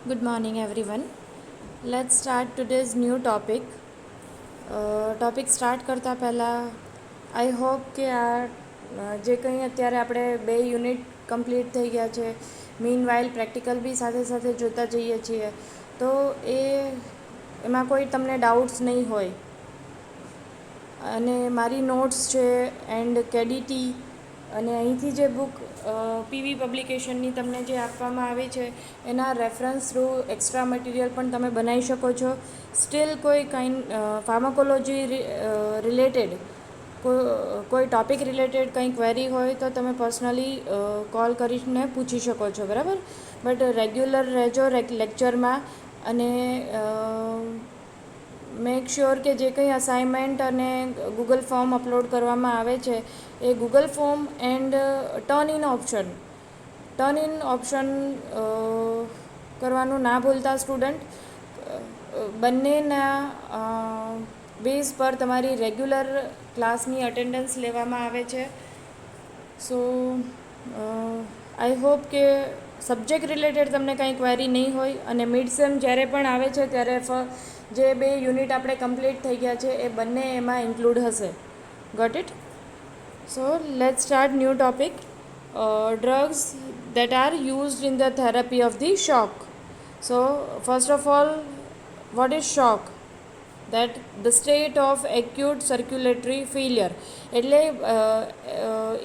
Good morning, everyone. Let's start today's new topic. Topic start કરતાં પહેલાં I hope કે જે કંઈ અત્યારે આપણે 2 યુનિટ કમ્પ્લીટ થઈ ગયા છે, મીન વાઇલ પ્રેક્ટિકલ બી સાથે સાથે જોતા જઈએ છીએ, તો એમાં કોઈ તમને ડાઉટ્સ નહીં હોય. અને મારી નોટ્સ છે એન્ડ કેડીટી અને અહીંથી જે બુક પીવી પબ્લિકેશનની તમને જે આપવામાં આવી છે એના રેફરન્સ થ્રુ એક્સ્ટ્રા મટીરિયલ પણ તમે બનાવી શકો છો. સ્ટીલ કોઈ ફાર્માકોલોજી રિલેટેડ કોઈ ટૉપિક રિલેટેડ કંઈ ક્વેરી હોય તો તમે પર્સનલી કોલ કરીને પૂછી શકો છો, બરાબર. બટ રેગ્યુલર રહેજો લેક્ચરમાં અને મેક શ્યોર કે જે કંઈ અસાઇનમેન્ટ અને ગૂગલ ફોર્મ અપલોડ કરવામાં આવે છે એ Google form and turn in option કરવાનું ના ભૂલતા સ્ટુડન્ટ. બંનેના બેઝ પર તમારી રેગ્યુલર ક્લાસની અટેન્ડન્સ લેવામાં આવે છે. સો આઈ હોપ કે સબ્જેક્ટ રિલેટેડ તમને કંઈ ક્વેરી નહીં હોય. અને મિડ સેમ જ્યારે પણ આવે છે ત્યારે જે 2 યુનિટ આપણે કમ્પ્લીટ થઈ ગયા છે એ બંને એમાં ઇન્ક્લુડ હશે. Got it? So let's start new topic. Drugs that are used in the therapy of the shock. So first of all, what is shock? That the state of acute circulatory failure. એટલે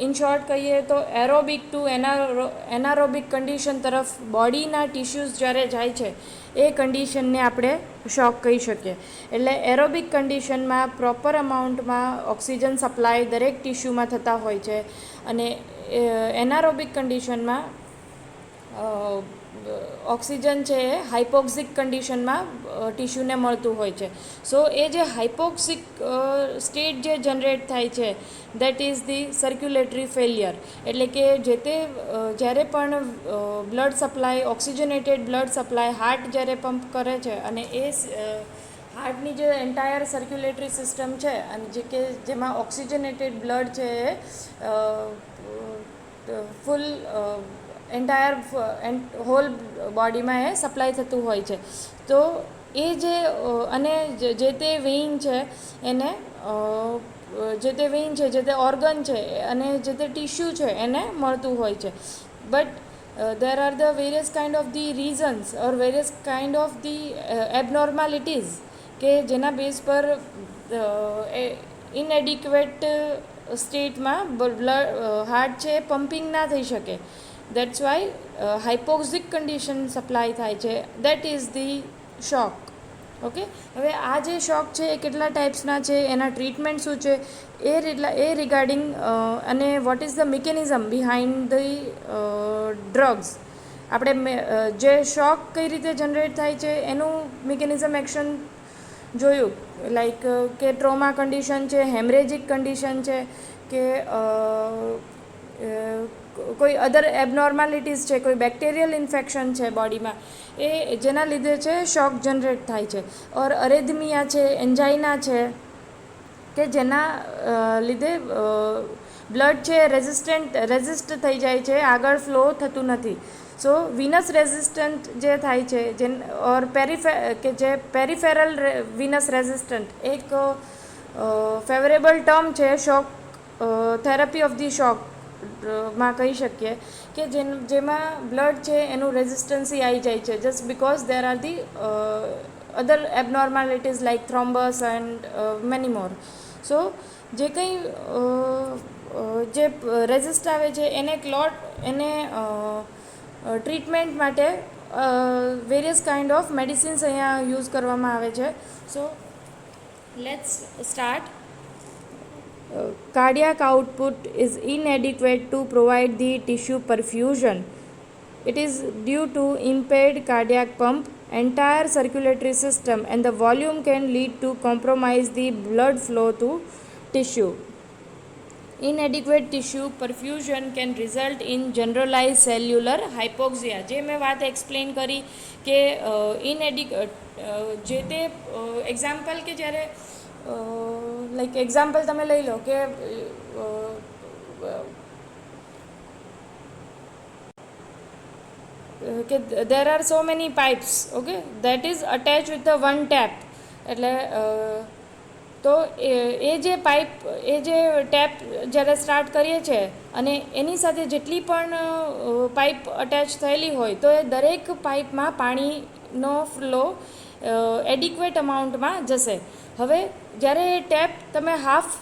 in short કહીએ તો aerobic two anaerobic condition તરફ બોડીના tissues જ્યારે જાય છે એ કન્ડિશનને આપણે શોક કહી શકીએ. એટલે એરોબિક કન્ડિશનમાં પ્રોપર અમાઉન્ટમાં ઓક્સિજન સપ્લાય દરેક ટિશ્યુમાં થતા હોય છે અને એનારોબિક કન્ડિશનમાં ઓક્સિજન છે એ હાઇપોક્સિક કન્ડિશનમાં ટિશ્યુને મળતું હોય છે. સો એ જે હાઇપોક્સિક સ્ટેટ જે જનરેટ થાય છે that is the circulatory failure. એટલે કે જ્યારે પણ blood supply oxygenated blood supply heart જ્યારે પંપ કરે છે અને એ હાર્ટની જે એન્ટાયર સર્ક્યુલેટરી સિસ્ટમ છે અને જેમાં ઓક્સિજનેટેડ બ્લડ છે એ ફૂલ એન્ટાયર હોલ બોડીમાં એ સપ્લાય થતું હોય છે. તો એ અને જે તે વેઇન છે એને જે તે ઓર્ગન છે અને જે તે ટિશ્યુ છે એને મળતું હોય છે. But there are the various kind of the reasons or various kind of the abnormalities કે જેના બેઝ પર ઇનએડિક્વેટ સ્ટેટમાં હાર્ટ છે પમ્પિંગ ના થઈ શકે. દેટ્સ વાય હાઇપોક્સિક કન્ડિશન સપ્લાય થાય છે. That is the shock. Okay, હવે આ જે શોક છે એ કેટલા ટાઈપ્સના છે, એના ટ્રીટમેન્ટ શું છે એ રિગાર્ડિંગ અને vote is the mechanism behind the drugs. આપણે જે શોક કઈ રીતે જનરેટ થાય છે એનું મિકેનિઝમ એક્શન જોયું. લાઈક કે ટ્રોમા કન્ડિશન છે, હેમરેજિક કન્ડિશન છે કે કોઈ અધર એબનોર્માલિટીઝ છે, કોઈ બેક્ટેરિયલ ઇન્ફેક્શન છે બોડીમાં, એ જેના લીધે છે શોક જનરેટ થાય છે. ઓર અરેધમિયા છે, એન્જાઇના છે કે જેના લીધે બ્લડ છે રેઝિસ્ટ થઈ જાય છે, આગળ ફ્લો થતું નથી. સો વિનસ રેઝિસ્ટન્ટ જે થાય છે ઓર જે પેરિફેરલ વિનસ રેઝિસ્ટન્ટ એક ફેવરેબલ ટર્મ છે શોક થેરાપી ઓફ ધી શોક માં કહી શકીએ કે જેમાં બ્લડ છે એનું રેઝિસ્ટન્સી આવી જાય છે just because there are the other abnormalities like thrombus and many more. So જે કંઈ જે રેઝિસ્ટ આવે છે એને ટ્રીટમેન્ટ માટે વેરિયસ કાઇન્ડ ઓફ મેડિસિન્સ અહીંયા યુઝ કરવામાં આવે છે. So let's start. Cardiac output is inadequate to provide the tissue perfusion. It is due to impaired cardiac pump, entire circulatory system, and the volume can lead to compromise the blood flow to tissue. Inadequate tissue perfusion can result in generalized cellular hypoxia. જે મેં વાત explain કરી કે જે તે example કે જ્યારે like example તમે લઈ લો કે કે there are so many pipes, okay, that is attached with the one tap. એટલે તો એ જે પાઇપ, એ જે ટેપ જ્યારે સ્ટાર્ટ કરીએ છીએ અને એની સાથે જેટલી પણ પાઇપ અટેચ થયેલી હોય તો એ દરેક પાઇપમાં પાણીનો ફ્લો એડિક્વેટ અમાઉન્ટમાં જશે. હવે જ્યારે એ ટેપ તમે હાફ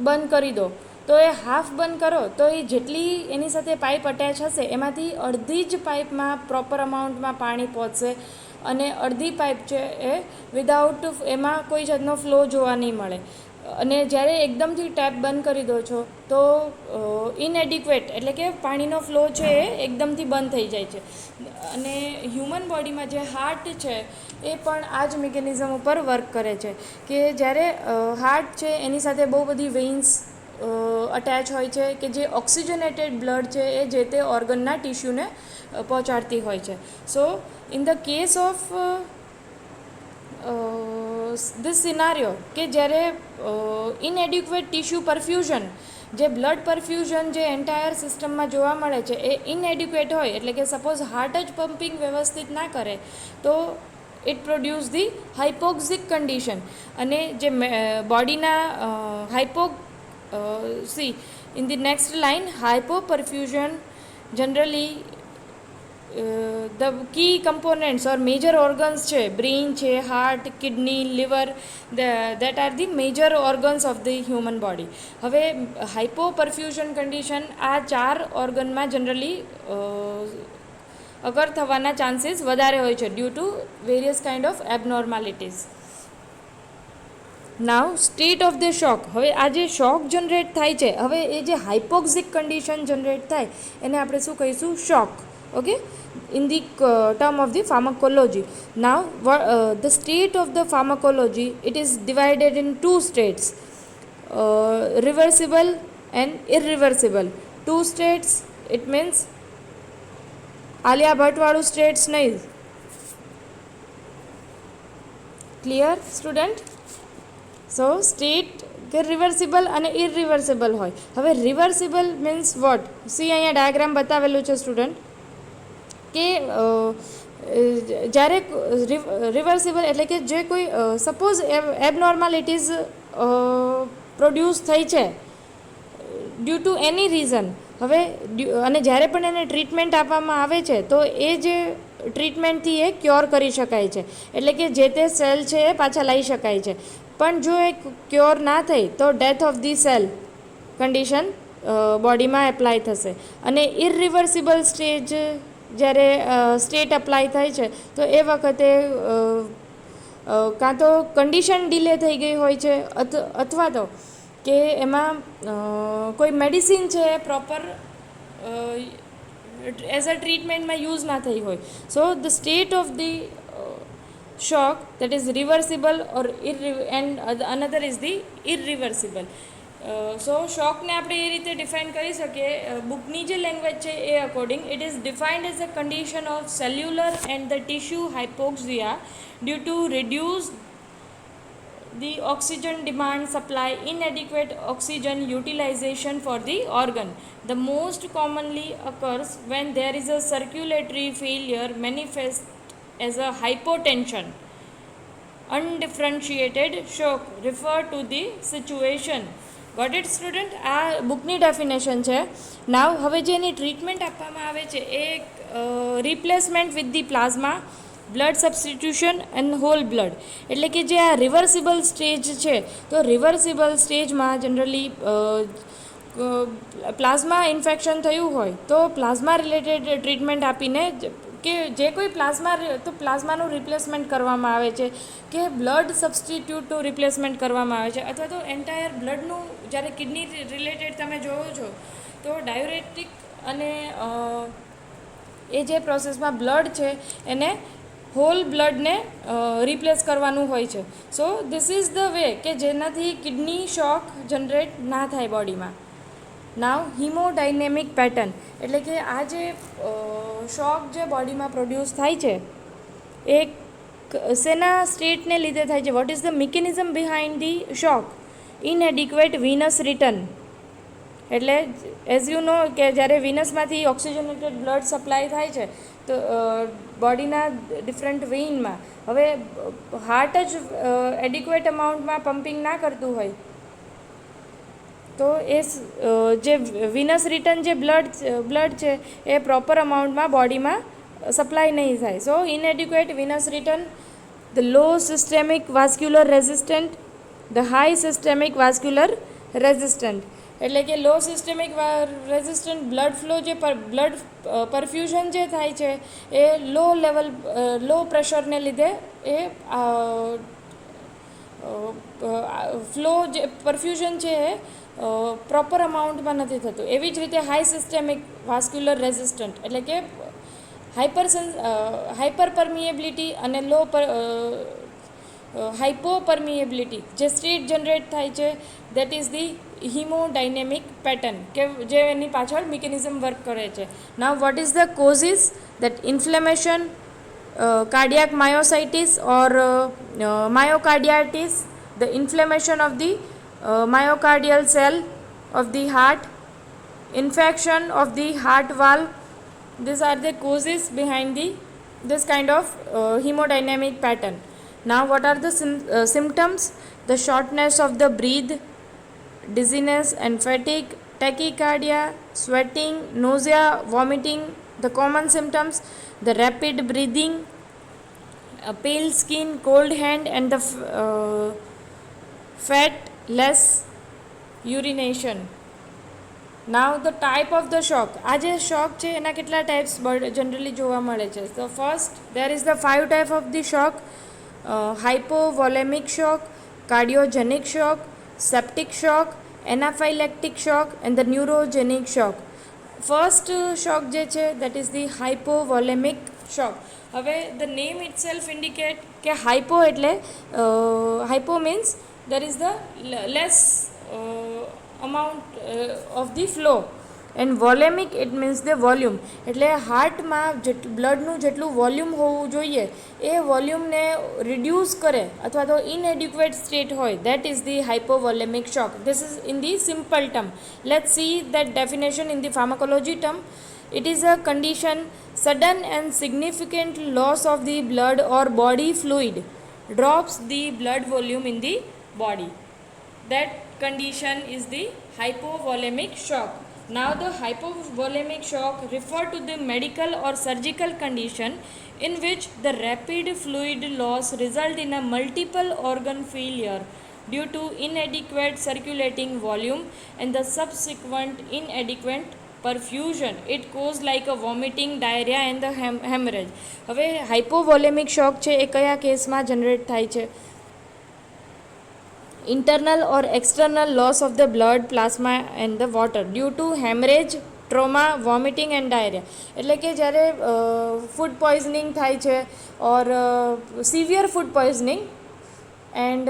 બંધ કરી દો તો એ હાફ બંધ કરો તો એ જેટલી એની સાથે પાઇપ અટેચ હશે એમાંથી અડધી જ પાઇપમાં પ્રોપર અમાઉન્ટમાં પાણી પહોંચશે અને અડધી પાઇપ છે એ વિધાઉટ, એમાં કોઈ જાતનો ફ્લો જોવા નહીં મળે. અને જ્યારે એકદમથી ટેપ બંધ કરી દો છો તો ઇનએડિક્વેટ એટલે કે પાણીનો ફ્લો છે એ એકદમથી બંધ થઈ જાય છે. અને હ્યુમન બોડીમાં જે હાર્ટ છે એ પણ આ જ મિકેનિઝમ ઉપર વર્ક કરે છે કે જ્યારે હાર્ટ છે એની સાથે બહુ બધી વેઇન્સ અટેચ હોય છે કે જે ઓક્સિજનેટેડ બ્લડ છે એ જે તે ઓર્ગનના ટિશ્યુને પહોંચાડતી હોય છે. સો in the case of this scenario કે જ્યારે ઇનએડિક્વેટ ટિશ્યુ પરફ્યુઝન, જે બ્લડ પરફ્યુઝન જે એન્ટાયર સિસ્ટમમાં જોવા મળે છે એ ઇનએડિક્વેટ હોય, એટલે કે સપોઝ હાર્ટ જ પમ્પિંગ વ્યવસ્થિત ના કરે તો ઇટ પ્રોડ્યુસ ધી હાઇપોક્સિક કન્ડિશન. અને જે બોડીના see in the next line, hypoperfusion generally the key components or major organs છે, brain છે, heart, kidney, liver, that are the major organs of the human body. હવે hypoperfusion condition આ ચાર ઓર્ગનમાં generally અગર થવાના chances વધારે હોય છે due to various kind of abnormalities. Now state of the shock. હવે આ જે શોક જનરેટ થાય છે, હવે એ જે હાઇપોક્સિક કન્ડિશન જનરેટ થાય એને આપણે શું કહીશું? Shock. Okay, in the term of the pharmacology. Now the state of the pharmacology, it is divided in two states, reversible and irreversible. Two states, it means Alia Bhatt વાળું સ્ટેટ્સ નહીં. Clear student? સો સ્ટેટ કે reversible અને irreversible હોય. હવે reversible means what? See અહીંયા diagram બતાવેલું છે student કે જ્યારે રિવર્સિબલ એટલે કે જે કોઈ સપોઝ એબનોર્માલિટીઝ પ્રોડ્યુસ થઈ છે ડ્યુ ટુ એની રીઝન. હવે અને જ્યારે પણ એને ટ્રીટમેન્ટ આપવામાં આવે છે તો એ જે ટ્રીટમેન્ટથી એ ક્યોર કરી શકાય છે, એટલે કે જે તે સેલ છે એ પાછા લઈ શકાય છે. પણ જો એ ક્યોર ના થઈ તો death of the cell condition બોડીમાં એપ્લાય થશે. અને ઇરરિવર્સિબલ સ્ટેજ જ્યારે સ્ટેટ એપ્લાય થાય છે તો એ વખતે કાં તો કન્ડિશન ડિલે થઈ ગઈ હોય છે અથવા તો કે એમાં કોઈ મેડિસિન છે પ્રોપર એઝ અ ટ્રીટમેન્ટમાં યુઝ ના થઈ હોય. So the state of the shock, that is reversible or and another is the irreversible. સો શોકને આપણે એ રીતે ડિફાઇન કરી શકીએ બુકની જે લેંગ્વેજ છે એ according. It is defined as a condition of cellular and the tissue hypoxia due to reduce the oxygen demand supply, inadequate oxygen utilization for the organ. The most commonly occurs when there is a circulatory failure manifest as a hypotension. Undifferentiated shock refer to the situation. Got it student? આ બુકની definition છે. નાવ હવે જે એની treatment આપવામાં આવે છે એ replacement with the plasma, blood substitution and whole blood. એટલે કે જે આ રિવર્સિબલ સ્ટેજ છે તો રિવર્સિબલ સ્ટેજમાં જનરલી પ્લાઝમા ઇન્ફેક્શન થયું હોય તો પ્લાઝમા રિલેટેડ ટ્રીટમેન્ટ આપીને કે જે કોઈ તો પ્લાઝમાનું રિપ્લેસમેન્ટ કરવામાં આવે છે કે બ્લડ સબસ્ટિટ્યૂટનું રિપ્લેસમેન્ટ કરવામાં આવે છે અથવા તો એન્ટાયર બ્લડનું. જ્યારે કિડની રિલેટેડ તમે જોવો છો તો ડાયુરેટિક અને એ જે પ્રોસેસમાં બ્લડ છે એને હોલ બ્લડને રિપ્લેસ કરવાનું હોય છે. So this is the way કે જેનાથી કિડની શોક જનરેટ ના થાય બોડીમાં. નાવ હિમોડાયનેમિક પેટર્ન એટલે કે આ જે શોક જે બોડીમાં પ્રોડ્યુસ થાય છે એ શેના સ્ટેટને લીધે થાય છે? What is the mechanism behind the shock? Inadequate venous return. એટલે એઝ યુ નો કે જ્યારે વિનસમાંથી ઓક્સિજનેટેડ બ્લડ સપ્લાય થાય છે તો બોડીના ડિફરન્ટ વેઇનમાં હવે હાર્ટ જ એડિક્વેટ અમાઉન્ટમાં પમ્પિંગ ના કરતું હોય તો એ જે વિનસ રિટર્ન જે બ્લડ છે એ પ્રોપર અમાઉન્ટમાં બોડીમાં સપ્લાય નહીં થાય. So inadequate venous return, the low systemic vascular resistant, the high systemic vascular resistant. એટલે કે low systemic resistant blood flow જે બ્લડ પરફ્યુઝન જે થાય છે એ લો પ્રેશરને લીધે એ ફ્લો જે પરફ્યુઝન છે એ પ્રોપર અમાઉન્ટમાં નથી થતું. એવી જ રીતે હાઈ સિસ્ટેમિક વાસ્ક્યુલર રેઝિસ્ટન્ટ એટલે કે હાઇપર પરમિએબિલિટી અને હાઇપો પરમિએબિલિટી જે સ્ટેટ જનરેટ થાય છે that is the hemodynamic pattern કે જે એની પાછળ મિકેનિઝમ વર્ક કરે છે. Now what is the causes that inflammation, cardiac myositis or myocarditis, the inflammation of the myocardial cell of the heart, infection of the heart valve. These are the causes behind this kind of hemodynamic pattern. Now what are the symptoms? The shortness of the breath, dizziness and fatigue, tachycardia, sweating, nausea, vomiting. The common symptoms: the rapid breathing, pale skin, cold hand and the fat less urination. Now the type of the shock. આ જે shock છે એના કેટલા types generally જોવા મળે છે. So first there is the 5 type of the shock: hypovolemic shock, cardiogenic shock, septic shock, anaphylactic shock and the neurogenic shock. First shock જે છે that is the hypovolemic shock. હવે the name itself indicate કે hypo એટલે hypo means there is the less amount of the flow and volemic it means the volume. એટલે હાર્ટમાં બ્લડનું જેટલું volume હોવું જોઈએ એ વોલ્યુમને રિડ્યુસ કરે અથવા તો ઇનએડિક્વેટ સ્ટેટ હોય that is the hypovolemic shock. This is in the simple term. Let's see that definition in the pharmacology term. It is a condition sudden and significant loss of the blood or body fluid drops the blood volume in the body. That condition is the hypovolemic shock. Now the hypovolemic shock refer to the medical or surgical condition in which the rapid fluid loss result in a multiple organ failure due to inadequate circulating volume and the subsequent inadequate perfusion. It cause like a vomiting, diarrhea and the hemorrhage. હવે hypovolemic shock છે એ કયા કેસમાં generate થાય છે? Internal or external loss of the blood, plasma and the water due to hemorrhage, trauma, vomiting and diarrhea. એટલે કે જ્યારે food poisoning થાય છે ઓર સિવિયર ફૂડ પોઈઝનિંગ એન્ડ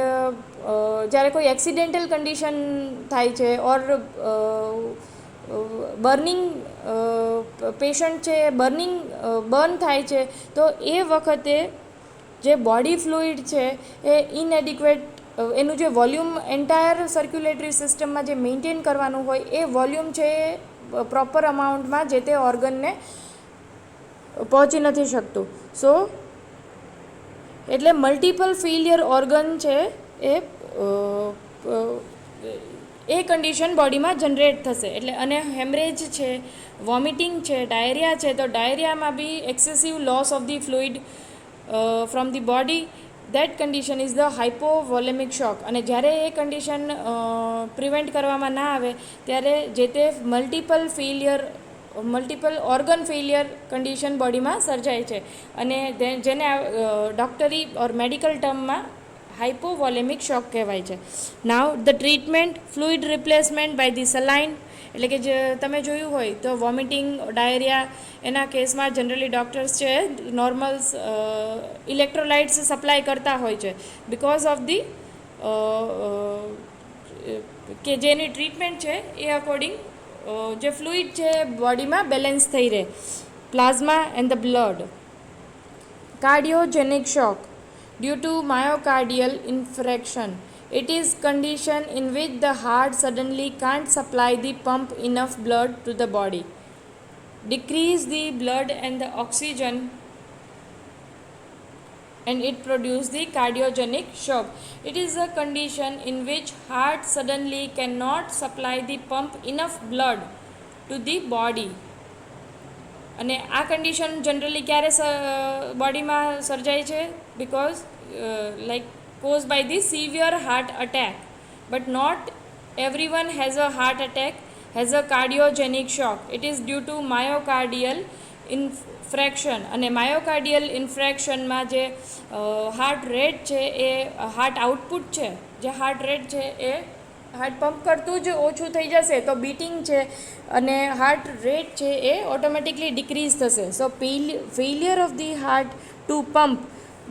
જ્યારે કોઈ એક્સિડેન્ટલ કન્ડિશન થાય છે ઓર બર્નિંગ પેશન્ટ છે બર્ન થાય છે તો એ વખતે જે બોડી ફ્લુઇડ છે એ ઇનએડિક્વેટ એનું જે વોલ્યુમ એન્ટાયર સર્ક્યુલેટરી સિસ્ટમમાં જે મેન્ટેન કરવાનું હોય એ વોલ્યુમ છે એ પ્રોપર અમાઉન્ટમાં જે તે ઓર્ગનને પહોંચી નથી શકતું. સો એટલે મલ્ટિપલ ફેલિયર ઓર્ગન છે એ કન્ડિશન બોડીમાં જનરેટ થશે. એટલે અને હેમરેજ છે, વોમિટિંગ છે, ડાયરિયા છે, તો ડાયરિયામાં be excessive loss of the fluid from the body. That condition is the hypovolemic shock. અને જ્યારે એ કન્ડિશન પ્રિવેન્ટ કરવામાં ના આવે ત્યારે જે તે મલ્ટિપલ ઓર્ગન ફેલિયર કન્ડિશન બોડીમાં સર્જાય છે અને જેને ડૉક્ટરી ઓર મેડિકલ ટર્મમાં હાઇપોવોલેમિક શોક કહેવાય છે. Now the treatment: fluid replacement by the saline. એટલે કે જે તમે જોયું હોય તો વોમિટિંગ, ડાયરિયા એના કેસમાં જનરલી ડૉક્ટર્સ છે નોર્મલ્સ ઇલેક્ટ્રોલાઇટ્સ સપ્લાય કરતા હોય છે બિકોઝ ઓફ ધી કે જેની ટ્રીટમેન્ટ છે એ અકોર્ડિંગ જે ફ્લુઇડ છે બોડીમાં બેલેન્સ થઈ રહે. Plasma and the blood. Cardiogenic shock due to myocardial infarction. It is condition in which the heart suddenly can't supply the pump enough blood to the body. decrease the blood and the oxygen, and it produces the cardiogenic shock. It is a condition in which heart suddenly cannot supply the pump enough blood to the body. અને આ condition generally ક્યારે બોડીમાં સર્જાય છે? Because like cause by the severe heart attack. But not everyone has a heart attack, has a cardiogenic shock. It is due to myocardial ઇન્ફ્રેક્શન. અને માયોકાર્ડિયલ ઇન્ફ્રેક્શનમાં જે heart rate છે એ heart output છે, જે હાર્ટ રેટ છે એ હાર્ટ પંપ કરતું જ ઓછું થઈ જશે તો બીટિંગ છે અને હાર્ટ રેટ છે એ ઓટોમેટિકલી ડિક્રીઝ થશે. So failure of the heart to pump,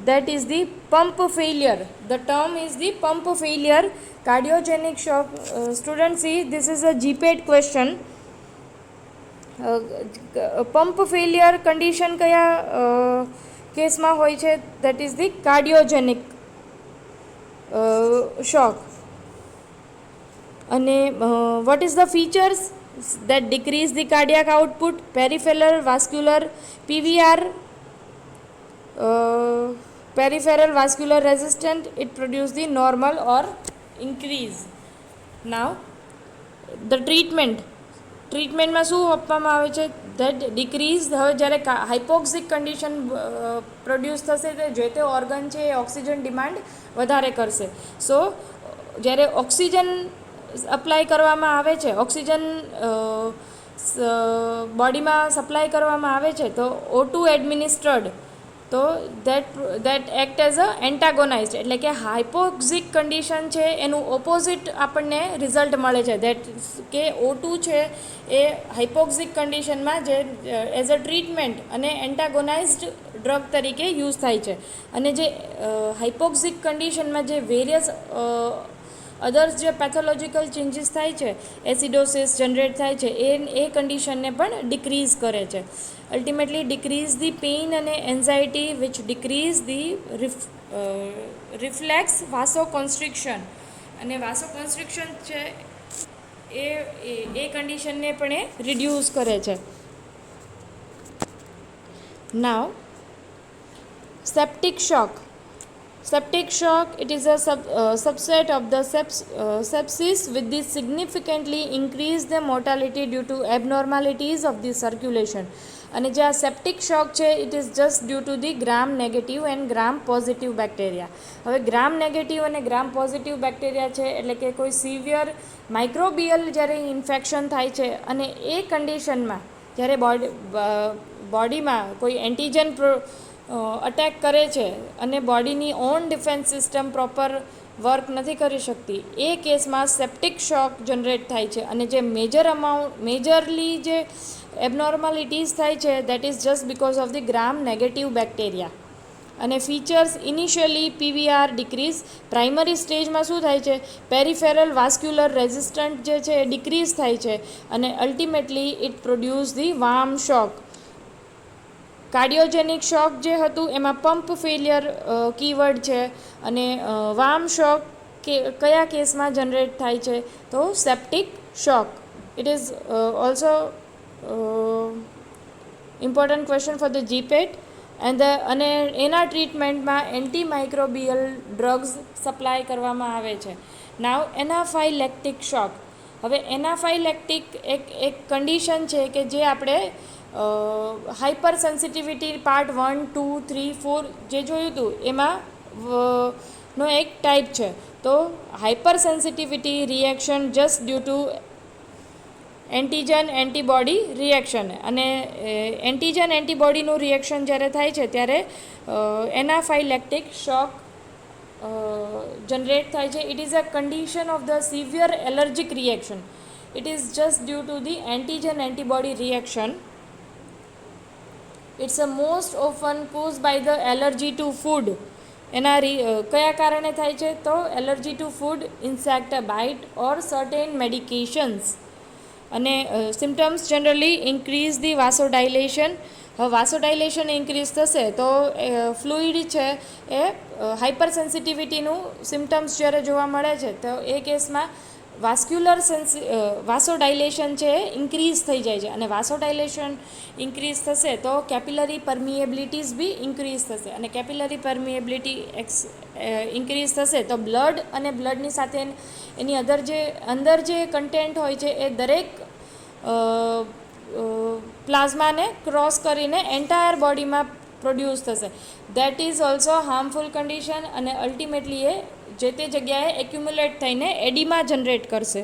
that is the pump failure. The term is the pump failure, cardiogenic shock. Students, see, this is a GPAT question. Pump failure condition કયા કેસમાં હોય છે? That is the cardiogenic શોક. અને vote is the features that decrease the cardiac output? Peripheral vascular PVR, peripheral vascular resistance, it produce the normal or increase. Now the ટ્રીટમેન્ટમાં શું આપવામાં આવે છે? That decrease. હવે જ્યારે હાઇપોક્સિક કન્ડિશન પ્રોડ્યુસ થશે તો જે તે ઓર્ગન છે એ ઓક્સિજન ડિમાન્ડ વધારે કરશે. સો જ્યારે ઓક્સિજન અપ્લાય કરવામાં આવે છે, ઓક્સિજન બોડીમાં સપ્લાય કરવામાં આવે છે તો O2 એડમિનિસ્ટર્ડ, તો દેટ એક્ટ એઝ અ એન્ટાગોનાઇઝ, એટલે કે હાઇપોક્સિક કન્ડિશન છે એનું ઓપોઝિટ આપણને રિઝલ્ટ મળે છે. દેટ કે O2 છે એ હાઇપોક્સિક કન્ડિશનમાં જે એઝ અ ટ્રીટમેન્ટ અને એન્ટાગોનાઇઝડ ડ્રગ તરીકે યુઝ થાય છે. અને જે હાઇપોક્સિક કન્ડિશનમાં જે વેરિયસ અદર્સ જે પેથોલોજીકલ ચેન્જીસ થાય છે, એસિડોસિસ જનરેટ થાય છે, એ કન્ડિશનને પણ ડિક્રીઝ કરે છે. અલ્ટિમેટલી ડિક્રીઝ ધી પેઇન અને anxiety which decrease the reflex vasoconstriction. અને વાસોકોન્સ્ટ્રિક્શન છે એ કન્ડિશનને પણ એ રિડ્યુસ કરે છે. Now septic shock. Septic shock, it is a subset of the sepsis with the significantly increased the mortality due to abnormalities of the circulation. અને જે આ septic shock છે it is just due to the gram negative and gram positive bacteria. હવે gram negative અને ગ્રામ positive bacteria છે એટલે કે કોઈ સિવિયર માઇક્રોબિયલ જ્યારે ઇન્ફેક્શન થાય છે અને એ કન્ડિશનમાં જ્યારે બોડીમાં કોઈ એન્ટીજન અટેક કરે છે અને બોડીની own defence system proper work નથી કરી શકતી, એ કેસમાં સેપ્ટિક શોક જનરેટ થાય છે. અને જે મેજરલી જે એબનોર્માલિટીઝ થાય છે that is just because of the gram negative bacteria. અને features initially PVR decrease. Primary સ્ટેજમાં શું થાય છે? પેરિફેરલ વાસ્ક્યુલર રેઝિસ્ટન્ટ જે છે એ ડિક્રીઝ થાય છે અને ultimately it produce the warm shock. Cardiogenic shock જે હતું એમાં પંપ ફેલિયર કીવર્ડ છે. અને વાર્મ શોક કયા કેસમાં જનરેટ થાય છે? તો septic shock. It is also important question for the GPAT. અને એના ટ્રીટમેન્ટમાં એન્ટીમાઇક્રોબિયલ ડ્રગ્સ સપ્લાય કરવામાં આવે છે. નાવ એનાફાઇલેક્ટિક શોક. હવે એનાફાઇલેક્ટિક એક કન્ડિશન છે કે જે આપણે હાઇપર સેન્સિટિવિટી પાર્ટ 1, 2, 3, 4 જે જોયું હતું એમાં નો એક ટાઈપ છે. તો hyper sensitivity reaction just due to antigen antibody reaction. અને એન્ટીજન એન્ટીબોડીનું રિએક્શન જ્યારે થાય છે ત્યારે એનાફાઇલેક્ટિક શોક જનરેટ થાય છે. It is a condition of the severe allergic reaction. It is just due to the antigen antibody reaction. It's a most often cause by the allergy to food. એના કયા કારણે થાય છે? તો allergy to food, insect bite or certain medications. અને symptoms generally increase the vasodilation. હવે vasodilation increase થશે તો ફ્લુઇડ છે એ હાઇપર સેન્સિટિવિટીનું સિમ્ટમ્સ જ્યારે જોવા મળે છે તો એ કેસમાં વાસોડાઇલેશન છે એ ઇન્ક્રીઝ થઈ જાય છે, અને વાસોડાઇલેશન ઇન્ક્રીઝ થશે તો કેપિલરી પરમિએબિલિટીઝ બી ઇન્ક્રીઝ થશે, અને કેપિલરી પરમિએબિલિટી ઇન્ક્રીઝ થશે તો બ્લડ અને બ્લડની સાથે એની અંદર જે કન્ટેન્ટ હોય છે એ દરેક પ્લાઝમાને ક્રોસ કરીને એન્ટાયર બોડીમાં પ્રોડ્યુસ થશે. That is also harmful condition, અને અલ્ટિમેટલી એ જે તે જગ્યાએ એક્યુમ્યુલેટ થઈને એડીમા જનરેટ કરશે.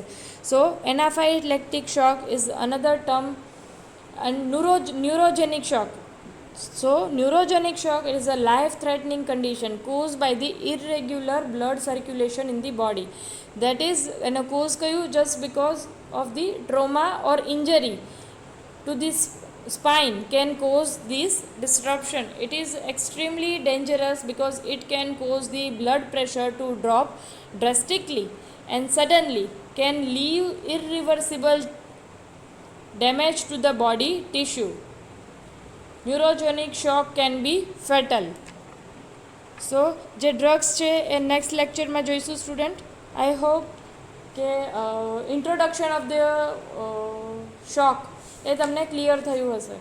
So anaphylactic shock is another term, and neurogenic shock. So neurogenic shock is a life threatening condition caused by the irregular blood circulation in the body. That is, એને cause કહ્યું just because of the trauma or injury to the spine can cause this disruption. It is extremely dangerous because it can cause the blood pressure to drop drastically and suddenly, can leave irreversible damage to the body tissue. Neurogenic shock can be fatal. સો જે drugs છે એ next લેક્ચરમાં જોઈશું student. I hope કે introduction of the શોક એ તમને clear થયું હશે.